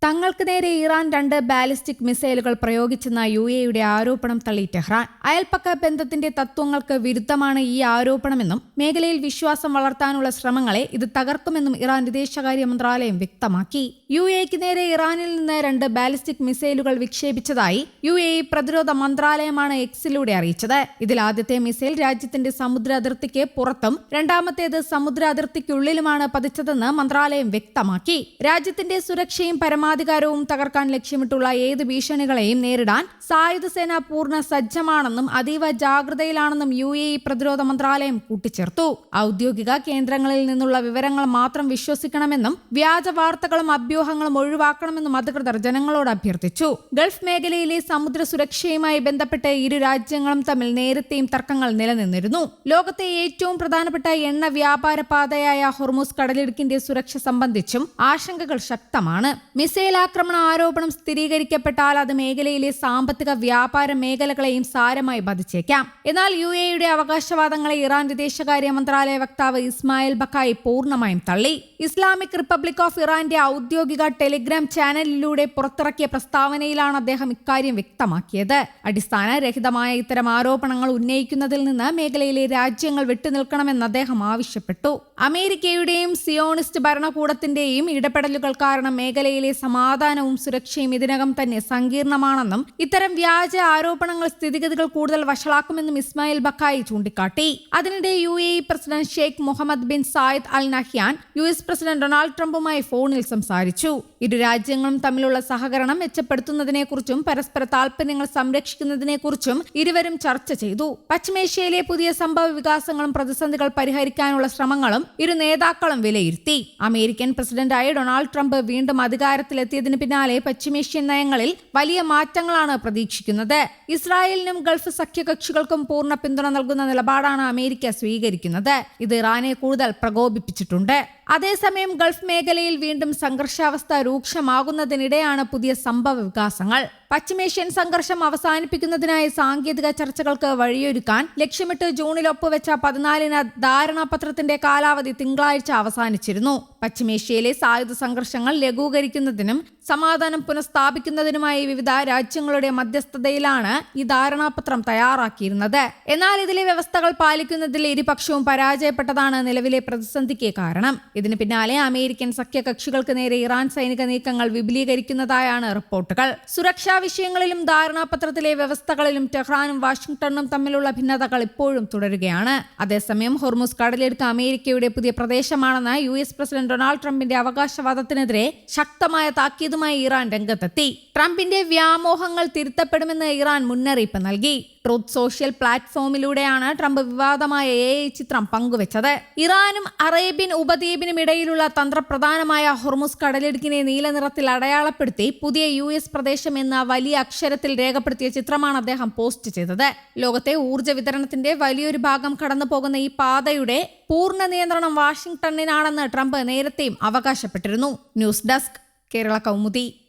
തങ്ങൾക്ക് നേരെ Iran 2 ballistic മിസൈലുകൾ പ്രയോഗിച്ചെന്ന UAEയുടെ ആരോപണം തള്ളി ടെഹ്റാൻ. അയൽപ്പക്ക ബന്ധത്തിന്റെ തത്വങ്ങൾക്ക് വിരുദ്ധമാണ് ഈ ആരോപണമെന്നും മേഖലയിൽ വിശ്വാസം വളർത്താനുള്ള ശ്രമങ്ങളെ ഇത് തകർക്കുമെന്നും ഇറാൻ വിദേശകാര്യ മന്ത്രാലയം വ്യക്തമാക്കി. UAEക്ക് നേരെ ഇറാനിൽ നിന്ന് 2 ബാലിസ്റ്റിക് മിസൈലുകൾ വിക്ഷേപിച്ചതായി UAE പ്രതിരോധ മന്ത്രാലയമാണ് എക്സിലൂടെ അറിയിച്ചത്. ഇതിൽ ആദ്യത്തെ മിസൈൽ രാജ്യത്തിന്റെ സമുദ്ര അതിർത്തിക്ക് പുറത്തും രണ്ടാമത്തേത് സമുദ്ര അതിർത്തിക്കുള്ളിലുമാണ് പതിച്ചതെന്ന് മന്ത്രാലയം വ്യക്തമാക്കി. രാജ്യത്തിന്റെ സുരക്ഷയും പരമാധികാരവും തകർക്കാൻ ലക്ഷ്യമിട്ടുള്ള ഏത് ഭീഷണികളെയും നേരിടാൻ സായുധ സേന പൂർണ്ണ സജ്ജമാണെന്നും അതീവ ജാഗ്രതയിലാണെന്നും UAE പ്രതിരോധ മന്ത്രാലയം കൂട്ടിച്ചേർത്തു. ഔദ്യോഗിക കേന്ദ്രങ്ങളിൽ നിന്നുള്ള വിവരങ്ങൾ മാത്രം വിശ്വസിക്കണമെന്നും വ്യാജ വാർത്തകളും അഭ്യൂഹങ്ങളും ഒഴിവാക്കണമെന്നും അധികൃതർ ജനങ്ങളോട് അഭ്യർത്ഥിച്ചു. ഗൾഫ് മേഖലയിലെ സമുദ്ര സുരക്ഷയുമായി ബന്ധപ്പെട്ട് ഇരു രാജ്യങ്ങളും തമ്മിൽ നേരത്തെയും തർക്കങ്ങൾ നിലനിന്നിരുന്നു. ലോകത്തെ ഏറ്റവും പ്രധാനപ്പെട്ട എണ്ണ വ്യാപാര പാതയായ ഹോർമുസ് കടലിടുക്കിന്റെ സുരക്ഷ സംബന്ധിച്ചും ആശങ്കകൾ ശക്തമാണ്. മിസൈൽ ആക്രമണ ആരോപണം സ്ഥിരീകരിക്കപ്പെട്ടാൽ അത് മേഖലയിലെ സാമ്പത്തിക വ്യാപാര മേഖലകളെയും സാരമായി ബാധിച്ചേക്കാം. എന്നാൽ UAEയുടെ അവകാശവാദങ്ങളെ ഇറാൻ വിദേശകാര്യ മന്ത്രാലയ വക്താവ് ഇസ്മായിൽ ബഖായി പൂർണ്ണമായും തള്ളി. ഇസ്ലാമിക് റിപ്പബ്ലിക് ഓഫ് ഇറാന്റെ ഔദ്യോഗിക ടെലിഗ്രാം ചാനലിലൂടെ പുറത്തിറക്കിയ പ്രസ്താവനയിലാണ് അദ്ദേഹം ഇക്കാര്യം വ്യക്തമാക്കിയത്. അടിസ്ഥാനരഹിതമായ ഇത്തരം ആരോപണങ്ങൾ ഉന്നയിക്കുന്നതിൽ നിന്ന് മേഖലയിലെ രാജ്യങ്ങൾ വിട്ടുനിൽക്കണമെന്ന് അദ്ദേഹം ആവശ്യപ്പെട്ടു. അമേരിക്കയുടെയും സിയോണിസ്റ്റ് ഭരണകൂടത്തിന്റെയും ഇടപെടലുകൾ കാരണം മേഖലയിലെ സമാധാനവും സുരക്ഷയും ഇതിനകം തന്നെ സങ്കീർണമാണെന്നും ഇത്തരം വ്യാജ ആരോപണങ്ങൾ സ്ഥിതിഗതികൾ കൂടുതൽ വഷളാക്കുമെന്നും ഇസ്മായിൽ ബഖായി ചൂണ്ടിക്കാട്ടി. അതിനിടെ UAE president Sheikh Mohammed bin Zayed Al Nahyan US president Donald ട്രംപുമായി ഫോണിൽ സംസാരിച്ചു. ഇരു രാജ്യങ്ങളും തമ്മിലുള്ള സഹകരണം മെച്ചപ്പെടുത്തുന്നതിനെക്കുറിച്ചും പരസ്പര താൽപര്യങ്ങൾ സംരക്ഷിക്കുന്നതിനെക്കുറിച്ചും ഇരുവരും ചർച്ച ചെയ്തു. പശ്ചിമേഷ്യയിലെ പുതിയ സംഭവ വികാസങ്ങളും പ്രതിസന്ധികൾ പരിഹരിക്കാനുള്ള ശ്രമങ്ങളും ഇരു നേതാക്കളും വിലയിരുത്തി. അമേരിക്കൻ പ്രസിഡന്റായ ഡൊണാൾഡ് ട്രംപ് വീണ്ടും അധികാരത്തിലെത്തിയതിന് പിന്നാലെ പശ്ചിമേഷ്യൻ നയങ്ങളിൽ വലിയ മാറ്റങ്ങളാണ് പ്രതീക്ഷിക്കുന്നത്. ഇസ്രായേലിനും ഗൾഫ് സഖ്യകക്ഷികൾക്കും പൂർണ്ണ പിന്തുണ നൽകുന്ന നിലപാടാണ് അമേരിക്ക സ്വീകരിക്കുന്നത്. ഇത് ഇറാനെ കൂടുതൽ പ്രകോപിപ്പിച്ചിട്ടുണ്ട്. അതേസമയം ഗൾഫ് മേഖലയിൽ വീണ്ടും സംഘർഷാവസ്ഥ രൂക്ഷമാകുന്നതിനിടെയാണ് പുതിയ സംഭവ വികാസങ്ങൾ. പശ്ചിമേഷ്യൻ സംഘർഷം അവസാനിപ്പിക്കുന്നതിനായി സാങ്കേതിക ചർച്ചകൾക്ക് വഴിയൊരുക്കാൻ ലക്ഷ്യമിട്ട് ജൂണിൽ ഒപ്പുവെച്ച 14 ധാരണാപത്രത്തിന്റെ കാലാവധി തിങ്കളാഴ്ച അവസാനിച്ചിരുന്നു. പശ്ചിമേഷ്യയിലെ സായുധ സംഘർഷങ്ങൾ ലഘൂകരിക്കുന്നതിനും സമാധാനം പുനഃസ്ഥാപിക്കുന്നതിനുമായി വിവിധ രാജ്യങ്ങളുടെ മധ്യസ്ഥതയിലാണ് ഈ ധാരണാപത്രം തയ്യാറാക്കിയിരുന്നത്. എന്നാൽ ഇതിലെ വ്യവസ്ഥകൾ പാലിക്കുന്നതിൽ ഇരുപക്ഷവും പരാജയപ്പെട്ടതാണ് നിലവിലെ പ്രതിസന്ധിക്ക് കാരണം. ഇതിന് പിന്നാലെ അമേരിക്കൻ സഖ്യകക്ഷികൾക്ക് നേരെ ഇറാൻ സൈനിക നീക്കങ്ങൾ വിപുലീകരിക്കുന്നതായാണ് റിപ്പോർട്ടുകൾ. സുരക്ഷാ വിഷയങ്ങളിലും ധാരണാപത്രത്തിലെ വ്യവസ്ഥകളിലും ടെഹ്റാനും വാഷിംഗ്ടണും തമ്മിലുള്ള ഭിന്നതകൾ ഇപ്പോഴും തുടരുകയാണ്. അതേസമയം ഹോർമുസ് കടലിടുക്ക് അമേരിക്കയുടെ പുതിയ പ്രദേശമാണെന്ന് US പ്രസിഡന്റ് ഡൊണാൾഡ് ട്രംപിന്റെ അവകാശവാദത്തിനെതിരെ ശക്തമായ താക്കീതുമായി ഇറാൻ രംഗത്തെത്തി. ട്രംപിന്റെ വ്യാമോഹങ്ങൾ തിരുത്തപ്പെടുമെന്ന് ഇറാൻ മുന്നറിയിപ്പ് നൽകി. ട്രൂത്ത് സോഷ്യൽ പ്ലാറ്റ്ഫോമിലൂടെയാണ് ട്രംപ് വിവാദമായ AI ചിത്രം പങ്കുവച്ചത്. ഇറാനും അറേബ്യൻ ഉപദ്വീപിനും ഇടയിലുള്ള തന്ത്രപ്രധാനമായ ഹോർമുസ് കടലിടുക്കിനെ നീലനിറത്തിൽ അടയാളപ്പെടുത്തി പുതിയ US പ്രദേശം എന്ന വലിയ അക്ഷരത്തിൽ രേഖപ്പെടുത്തിയ ചിത്രമാണ് അദ്ദേഹം പോസ്റ്റ് ചെയ്തത്. ലോകത്തെ ഊർജ്ജ വിതരണത്തിന്റെ വലിയൊരു ഭാഗം കടന്നു പോകുന്ന ഈ പാതയുടെ പൂർണ്ണ നിയന്ത്രണം വാഷിംഗ്ടണിനാണെന്ന് ട്രംപ് നേരത്തെയും അവകാശപ്പെട്ടിരുന്നു. News desk, Kerala Kaumudi.